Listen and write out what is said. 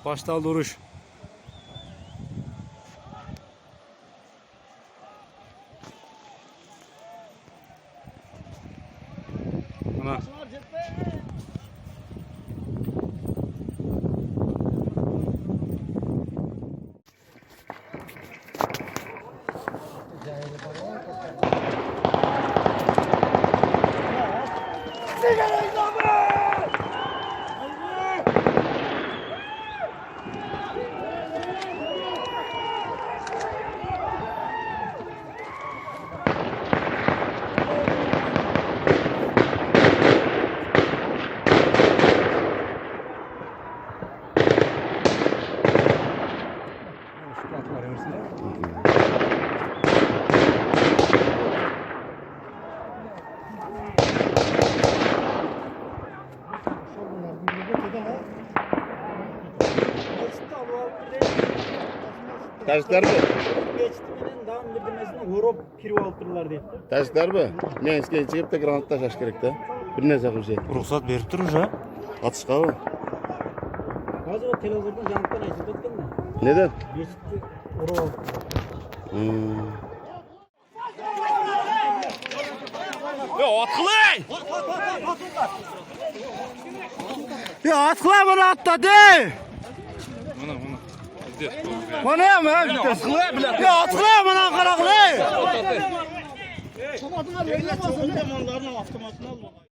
Башталды uruş. Mına. Tажиктер mi? Geçtiğinden dağın birdirmesine Europ kirip alttırırlar deyip. Tажиктер mi? Men isken çıkıp da granat taşaş gerek de. Bir nerse kılacak. Ruhsat berip durur ha. Atışka mı? Hazır o televizordan janıktan ayşıp etken de. Neden? Geçti Europ alttırırlar. Ya atılay! Ya atılay bana atla de! Mına. Bana ya mı? Ya atılay bana karaklı! Çobatına böyle basın. Zamanlarına avtomatını alma.